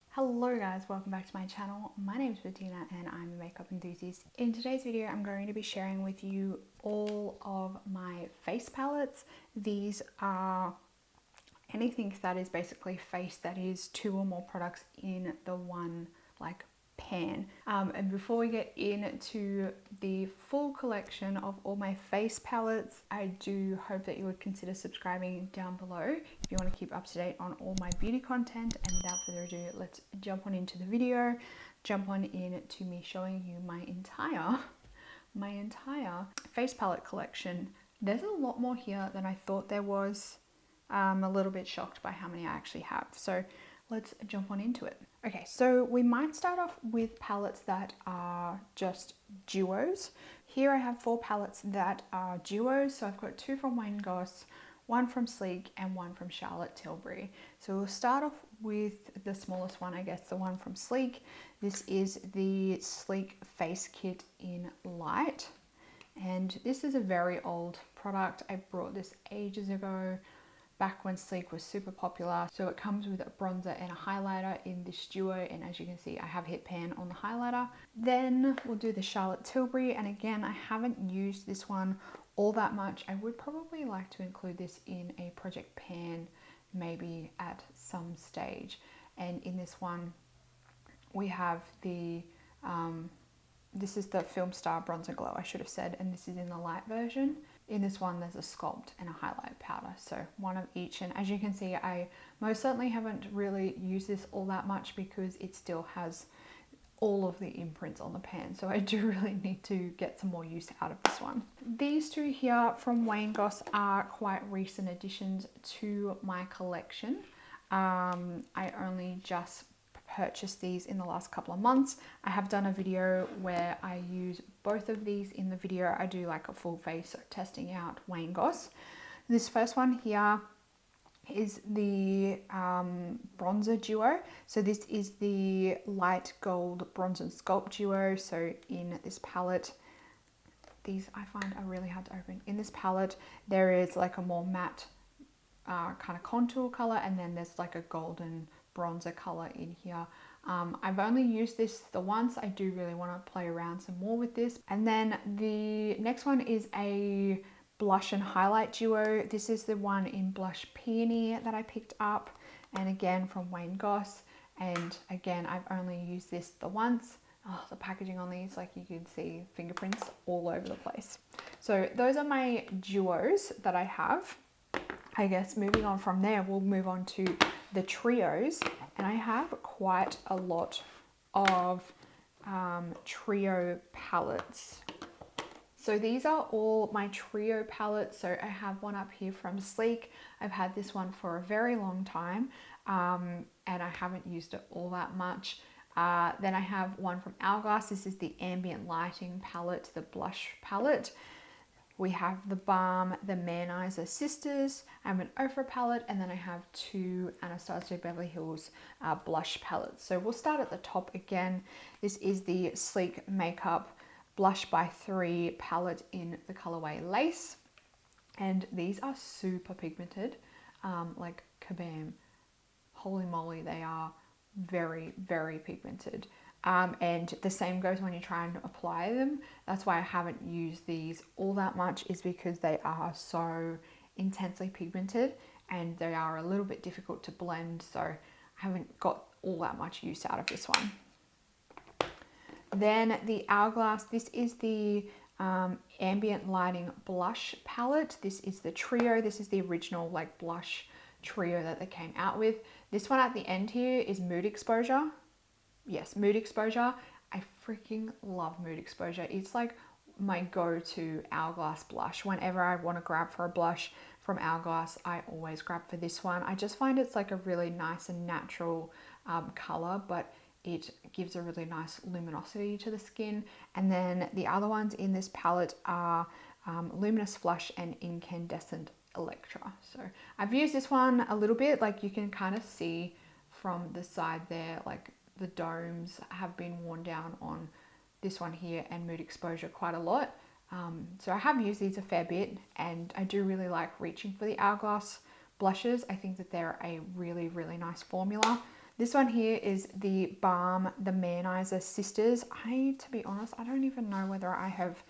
Hello guys, welcome back to my channel. My name is Bettina and I'm a makeup enthusiast. In today's video, I'm going to be sharing with you all of my face palettes. These are anything that is basically face that is 2 or more products in the one pan. And before we get into the full collection of all my face palettes, I do hope that you would consider subscribing down below if you want to keep up to date on all my beauty content. And without further ado, let's jump on into the video, jump on into me showing you my entire face palette collection. There's a lot more here than I thought there was. I'm a little bit shocked by how many I actually have. So let's jump on into it. Okay, so we might start off with palettes that are just duos. Here I have 4 palettes that are duos. So I've got 2 from Wayne Goss, 1 from Sleek, and 1 from Charlotte Tilbury. So we'll start off with the smallest one, I guess, the one from Sleek. This is the Sleek Face Kit in Light. And this is a very old product. I brought this ages ago, back when Sleek was super popular. So it comes with a bronzer and a highlighter in this duo, and as you can see, I have hit pan on the highlighter. Then we'll do the Charlotte Tilbury, and again, I haven't used this one all that much. I would probably like to include this in a project pan maybe at some stage. And in this one we have the this is the Film Star Bronzer Glow, I should have said, and this is in the light version. In this one, there's a sculpt and a highlight powder, so 1 of each. And as you can see, I most certainly haven't really used this all that much because it still has all of the imprints on the pan. So I do really need to get some more use out of this one. These 2 here from Wayne Goss are quite recent additions to my collection. I only just purchased these in the last couple of months. I have done a video where I use both of these. In the video I do like a full face testing out Wayne Goss. This first one here is the bronzer duo. So this is the light gold bronze and sculpt duo. So in this palette, these I find are really hard to open. In this palette there is like a more matte kind of contour color, and then there's like a golden bronzer color in here. I've only used this the once. I do really want to play around some more with this. And then the next one is a blush and highlight duo. This is the one in Blush Peony that I picked up, and again from Wayne Goss. And again, I've only used this the once. Oh, the packaging on these, like you can see fingerprints all over the place. So those are my duos that I have. I guess moving on from there, we'll move on to the trios, and I have quite a lot of trio palettes. So these are all my trio palettes. So I have one up here from Sleek. I've had this one for a very long time, and I haven't used it all that much. Then I have one from Hourglass. This is the Ambient Lighting palette, the blush palette. We have the Balm, the Manizer Sisters. I have an Ofra palette, and then I have 2 Anastasia Beverly Hills blush palettes. So we'll start at the top again. This is the Sleek Makeup Blush by 3 palette in the colorway Lace. And these are super pigmented, like kabam. Holy moly, they are very, very pigmented. And the same goes when you try and apply them. That's why I haven't used these all that much, is because they are so intensely pigmented and they are a little bit difficult to blend. So I haven't got all that much use out of this one. Then the Hourglass, this is the Ambient Lighting Blush palette. This is the trio. This is the original like blush trio that they came out with. This one at the end here is Mood Exposure. Yes, Mood Exposure. I freaking love Mood Exposure. It's like my go-to Hourglass blush. Whenever I want to grab for a blush from Hourglass, I always grab for this one. I just find it's like a really nice and natural color, but it gives a really nice luminosity to the skin. And then the other ones in this palette are Luminous Flush and Incandescent Electra. So I've used this one a little bit, like you can kind of see from the side there, like the domes have been worn down on this one here and Mood Exposure quite a lot. So I have used these a fair bit, and I do really like reaching for the Hourglass blushes. I think that they're a really, really nice formula. This one here is the Balm the Manizer Sisters. To be honest, I don't even know whether I have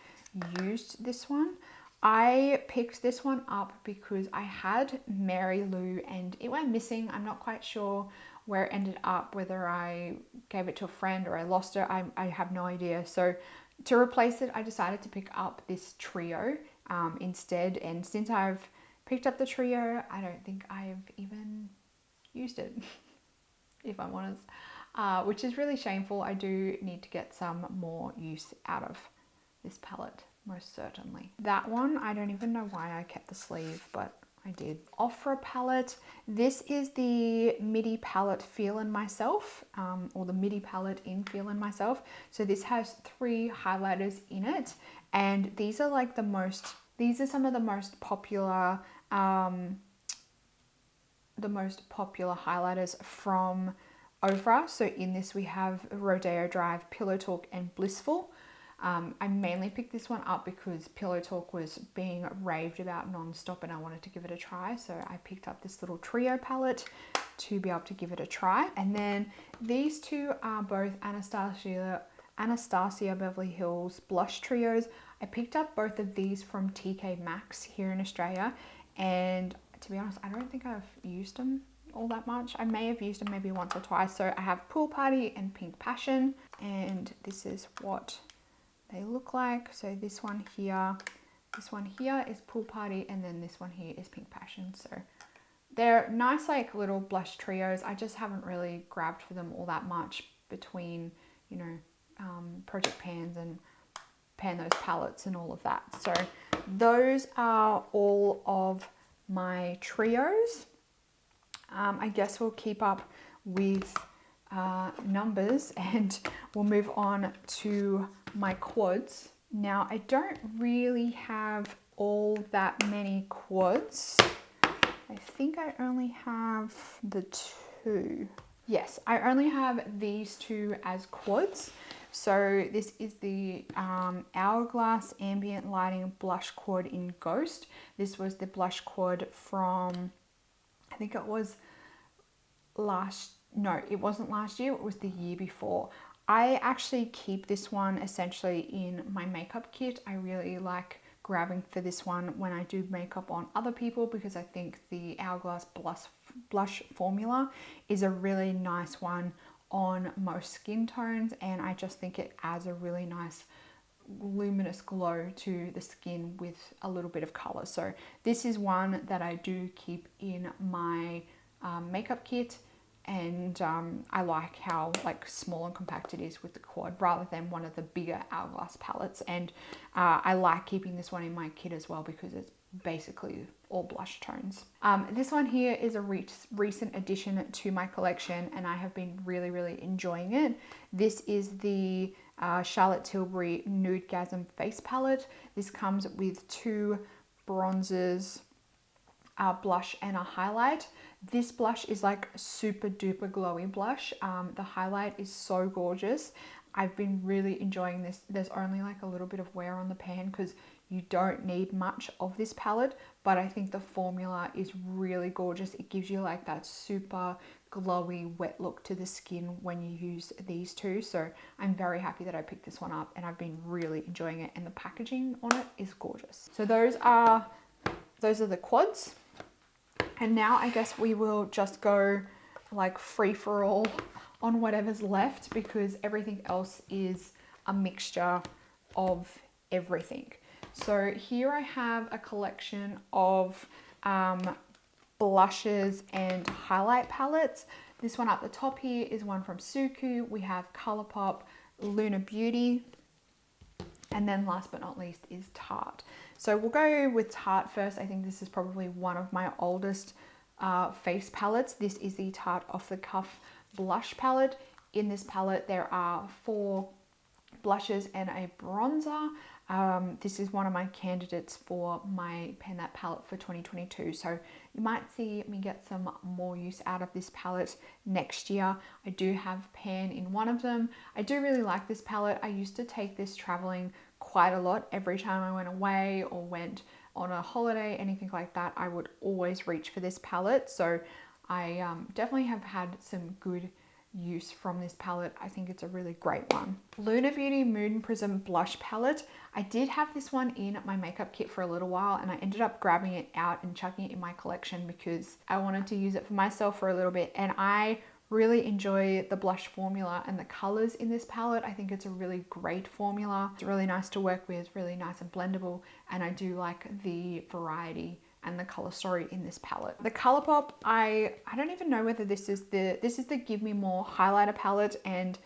used this one. I picked this one up because I had Mary Lou and it went missing. I'm not quite sure where it ended up, whether I gave it to a friend or I lost it. I have no idea. So to replace it, I decided to pick up this trio instead. And since I've picked up the trio, I don't think I've even used it, if I'm honest, which is really shameful. I do need to get some more use out of this palette, most certainly. That one, I don't even know why I kept the sleeve, but I did. Ofra palette. This is the MIDI palette Feelin' Myself, or the MIDI palette in Feelin' Myself. So this has 3 highlighters in it, and these are like some of the most popular highlighters from Ofra. So in this we have Rodeo Drive, Pillow Talk, and Blissful. I mainly picked this one up because Pillow Talk was being raved about non-stop and I wanted to give it a try. So I picked up this little trio palette to be able to give it a try. And then these two are both Anastasia Beverly Hills blush trios. I picked up both of these from TK Maxx here in Australia. And to be honest, I don't think I've used them all that much. I may have used them maybe once or twice. So I have Pool Party and Pink Passion. And this is what they look like. So this one here is Pool Party, and then this one here is Pink Passion. So they're nice, like little blush trios. I just haven't really grabbed for them all that much between, you know, Project Pans and Pan Those palettes and all of that. So those are all of my trios. I guess we'll keep up with numbers and we'll move on to my quads. Now I don't really have all that many quads. I think I only have the 2. Yes, I only have these 2 as quads. So this is the Hourglass Ambient Lighting Blush Quad in Ghost. This was the blush quad from, I think it was it wasn't last year, it was the year before. I actually keep this one essentially in my makeup kit. I really like grabbing for this one when I do makeup on other people because I think the Hourglass blush formula is a really nice one on most skin tones, and I just think it adds a really nice luminous glow to the skin with a little bit of color. So this is one that I do keep in my makeup kit, and I like how like small and compact it is with the quad rather than one of the bigger Hourglass palettes. And I like keeping this one in my kit as well because it's basically all blush tones. This one here is a recent addition to my collection and I have been really enjoying it. This is the Charlotte Tilbury Nudegasm Face Palette. This comes with 2 bronzers, a blush and a highlight. This blush is like super duper glowy blush. The highlight is so gorgeous. I've been really enjoying this. There's only like a little bit of wear on the pan because you don't need much of this palette, but I think the formula is really gorgeous. It gives you like that super glowy wet look to the skin when you use these 2. So I'm very happy that I picked this one up and I've been really enjoying it, and the packaging on it is gorgeous. So those are the quads. And now I guess we will just go like free for all on whatever's left because everything else is a mixture of everything. So here I have a collection of blushes and highlight palettes. This one up the top here is one from Suku. We have Colourpop, Luna Beauty, and then last but not least is Tarte. So we'll go with Tarte first. I think this is probably one of my oldest face palettes. This is the Tarte Off the Cuff blush palette. In this palette there are 4 blushes and a bronzer. This is one of my candidates for my Pan That palette for 2022. So you might see me get some more use out of this palette next year. I do have Pan in one of them. I do really like this palette. I used to take this traveling quite a lot every time I went away or went on a holiday, anything like that, I would always reach for this palette. So I definitely have had some good use from this palette. I think it's a really great one. Lunar Beauty Moon Prism Blush Palette. I did have this one in my makeup kit for a little while, and I ended up grabbing it out and chucking it in my collection because I wanted to use it for myself for a little bit, and I really enjoy the blush formula and the colors in this palette. I think it's a really great formula. It's really nice to work with, really nice and blendable, and I do like the variety and the color story in this palette. The ColourPop, I don't even know whether this is the Give Me More highlighter palette, and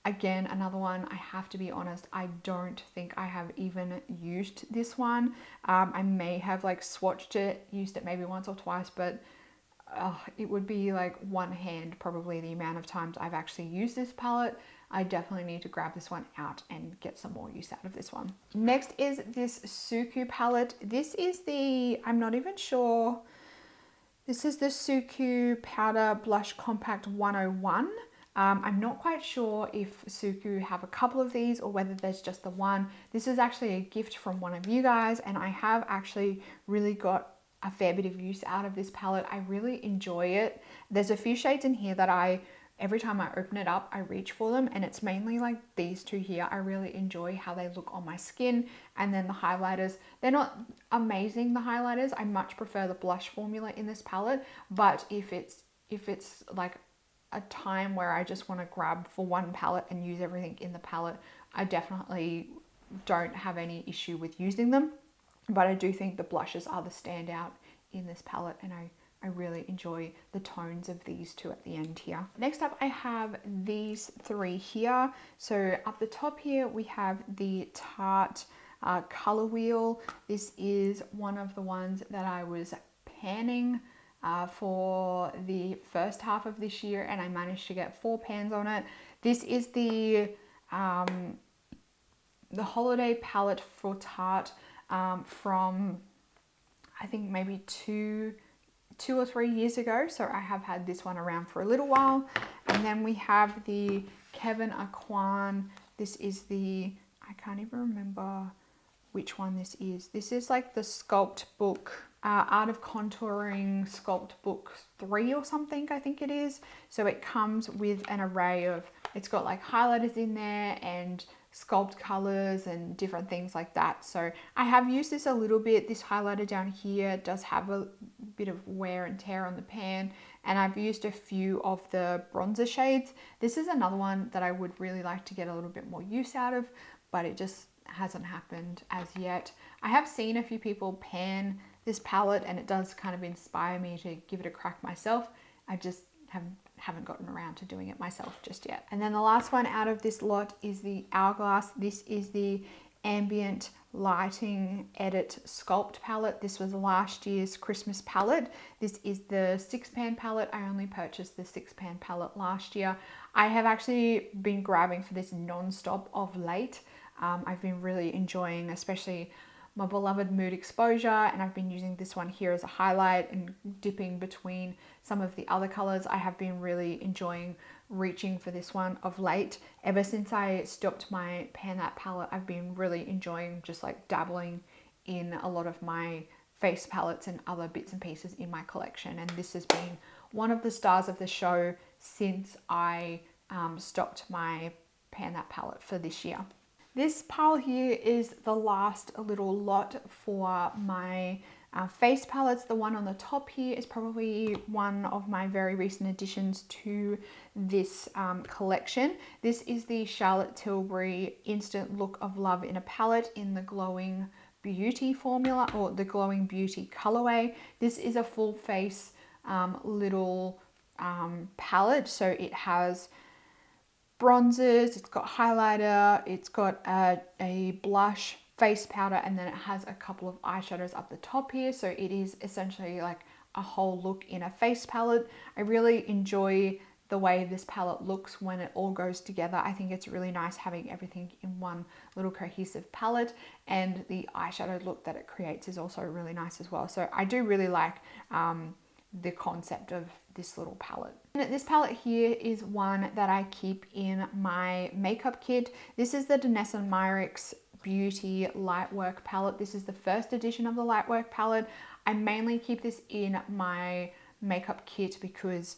again, another one, I have to be honest, I don't think I have even used this one. I may have like swatched it, used it maybe once or twice, but it would be like one hand probably the amount of times I've actually used this palette. I definitely need to grab this one out and get some more use out of this one. Next is this Suku palette. This is the, I'm not even sure, this is the Suku Powder Blush Compact 101. I'm not quite sure if Suku have a couple of these or whether there's just the one. This is actually a gift from one of you guys, and I have actually really got a fair bit of use out of this palette. I really enjoy it. There's a few shades in here that every time I open it up, I reach for them, and it's mainly like these two here. I really enjoy how they look on my skin. And then the highlighters, they're not amazing, the highlighters. I much prefer the blush formula in this palette, but if it's like a time where I just want to grab for one palette and use everything in the palette, I definitely don't have any issue with using them. But I do think the blushes are the standout in this palette, and I really enjoy the tones of these two at the end here. Next up, I have these three here. So up the top here, we have the Tarte Color Wheel. This is one of the ones that I was panning for the first half of this year, and I managed to get 4 pans on it. This is the holiday palette for Tarte from I think maybe two or 3 years ago. So I have had this one around for a little while. And then we have the Kevin Aquan. This is the, I can't even remember which one this is. This is like the Sculpt Book, Art of Contouring Sculpt Book 3 or something, I think it is. So it comes with an array of, it's got like highlighters in there and sculpt colors and different things like that. So I have used this a little bit. This highlighter down here does have a bit of wear and tear on the pan, and I've used a few of the bronzer shades. This is another one that I would really like to get a little bit more use out of, but it just hasn't happened as yet. I have seen a few people pan this palette, and it does kind of inspire me to give it a crack myself. I just haven't gotten around to doing it myself just yet. And then the last one out of this lot is the Hourglass. This is the Ambient Lighting Edit Sculpt palette. This was last year's Christmas palette. This is the 6-pan palette. I only purchased the 6-pan palette last year. I have actually been grabbing for this non-stop of late. I've been really enjoying, especially my beloved Mood Exposure, and I've been using this one here as a highlight and dipping between some of the other colors. I have been really enjoying reaching for this one of late. Ever since I stopped my Pan That palette, I've been really enjoying just like dabbling in a lot of my face palettes and other bits and pieces in my collection. And this has been one of the stars of the show since I stopped my Pan That palette for this year. This pile here is the last little lot for my face palettes. The one on the top here is probably one of my very recent additions to this collection. This is the Charlotte Tilbury Instant Look of Love in a palette in the Glowing Beauty formula, or the Glowing Beauty colorway. This is a full face little palette, so it has bronzers, it's got highlighter, it's got a blush, face powder, and then it has a couple of eyeshadows up the top here. So it is essentially like a whole look in a face palette. I really enjoy the way this palette looks when it all goes together. I think it's really nice having everything in one little cohesive palette, and the eyeshadow look that it creates is also really nice as well. So I do really like the concept of this little palette. And this palette here is one that I keep in my makeup kit. This is the Danessa Myricks Beauty Lightwork palette. This is the first edition of the Lightwork palette. I mainly keep this in my makeup kit because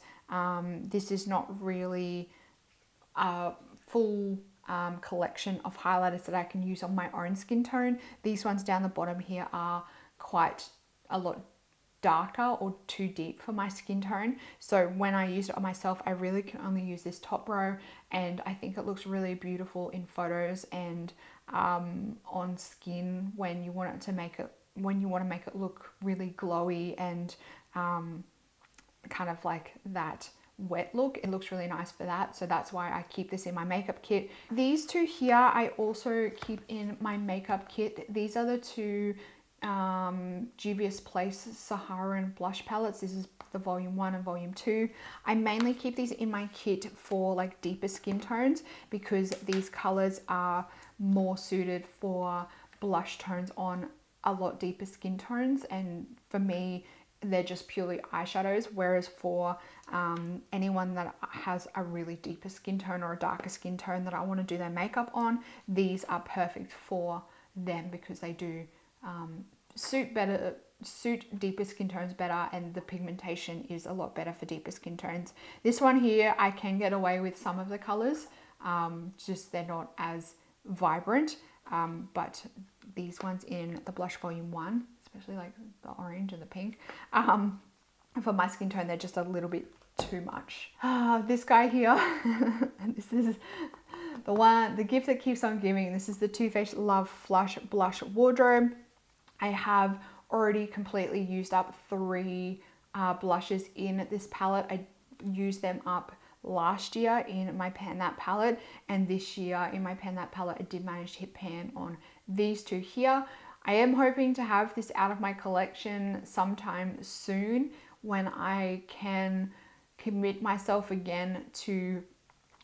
this is not really a full collection of highlighters that I can use on my own skin tone. These ones down the bottom here are quite a lot darker or too deep for my skin tone. So when I use it on myself, I really can only use this top row, and I think it looks really beautiful in photos and on skin when you want to make it look really glowy and kind of like that wet look. It looks really nice for that, so that's why I keep this in my makeup kit. These two here I also keep in my makeup kit. These are the two Dubious Place Saharan blush palettes. This is the volume 1 and volume 2. I mainly keep these in my kit for like deeper skin tones because these colors are more suited for blush tones on a lot deeper skin tones, and for me they're just purely eyeshadows, whereas for anyone that has a really deeper skin tone or a darker skin tone that I want to do their makeup on, these are perfect for them because they do suit deeper skin tones better, and the pigmentation is a lot better for deeper skin tones. This one here, I can get away with some of the colors, just they're not as vibrant, but these ones in the blush volume 1, especially like the orange and the pink, for my skin tone, they're just a little bit too much. This guy here, this is the gift that keeps on giving. This is the Too Faced Love Flush Blush Wardrobe. I have already completely used up 3 blushes in this palette. I used them up last year in my Pan That palette, and this year in my Pan That palette I did manage to hit pan on these two here. I am hoping to have this out of my collection sometime soon when I can commit myself again to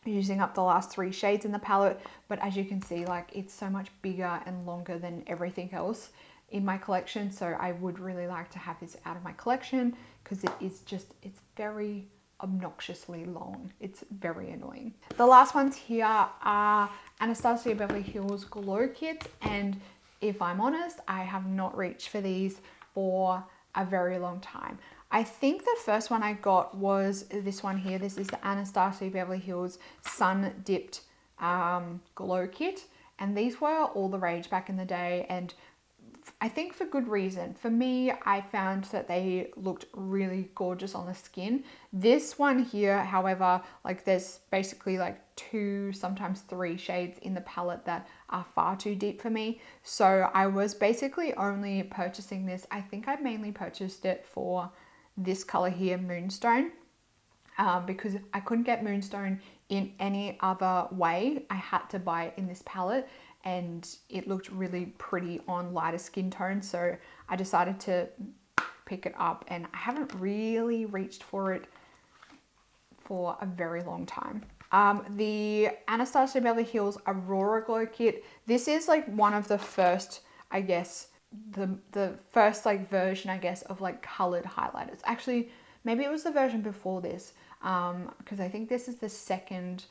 using up the last 3 shades in the palette, but as you can see, like, it's so much bigger and longer than everything else in my collection, so I would really like to have this out of my collection because it's very obnoxiously long. It's very annoying. The last ones here are Anastasia Beverly Hills Glow Kits, and if I'm honest, I have not reached for these for a very long time. I think the first one I got was this one here. This is the Anastasia Beverly Hills Sun Dipped Glow Kit, and these were all the rage back in the day, and I think for good reason. For me, I found that they looked really gorgeous on the skin. This one here, however, like, there's basically like 2, sometimes 3 shades in the palette that are far too deep for me. So I was basically only purchasing this. I think I mainly purchased it for this color here, Moonstone, because I couldn't get Moonstone in any other way. I had to buy it in this palette, and it looked really pretty on lighter skin tones, so I decided to pick it up, and I haven't really reached for it for a very long time. The Anastasia Beverly Hills Aurora Glow Kit, this is like one of the first, I guess, the first like version, I guess, of like colored highlighters. Actually, maybe it was the version before this, because I think this is the second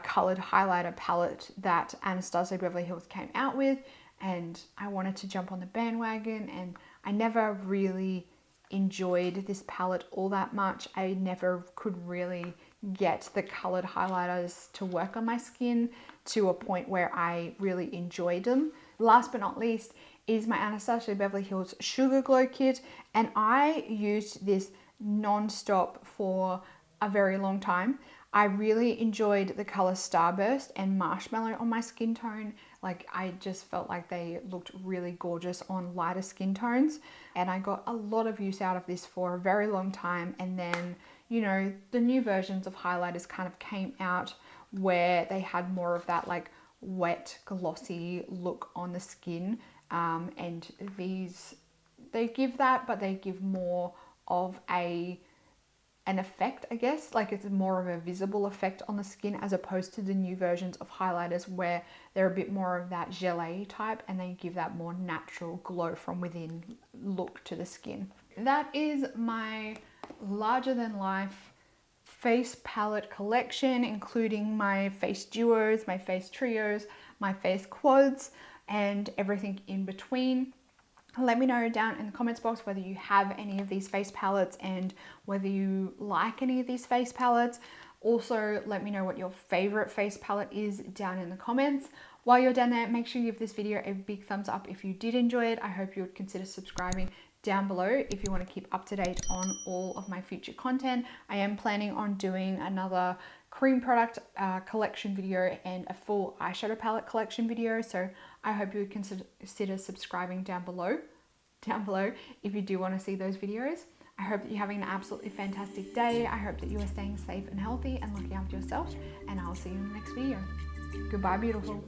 colored highlighter palette that Anastasia Beverly Hills came out with, and I wanted to jump on the bandwagon, and I never really enjoyed this palette all that much. I never could really get the colored highlighters to work on my skin to a point where I really enjoyed them. Last but not least is my Anastasia Beverly Hills Sugar Glow Kit, and I used this non-stop for a very long time. I really enjoyed the color Starburst and Marshmallow on my skin tone. Like, I just felt like they looked really gorgeous on lighter skin tones, and I got a lot of use out of this for a very long time. And then, you know, the new versions of highlighters kind of came out where they had more of that like wet, glossy look on the skin, and these, they give that, but they give more of an effect, I guess. Like, it's more of a visible effect on the skin as opposed to the new versions of highlighters where they're a bit more of that gelée type, and they give that more natural glow from within look to the skin. That is my larger than life face palette collection, including my face duos, my face trios, my face quads. and everything in between. Let me know down in the comments box whether you have any of these face palettes and whether you like any of these face palettes. Also, let me know what your favorite face palette is down in the comments. While you're down there, make sure you give this video a big thumbs up if you did enjoy it. I hope you would consider subscribing down below if you want to keep up to date on all of my future content. I am planning on doing another cream product collection video and a full eyeshadow palette collection video, so I hope you would consider subscribing down below if you do want to see those videos. I hope that you're having an absolutely fantastic day. I hope that you are staying safe and healthy and looking after yourself, and I'll see you in the next video. Goodbye, beautiful.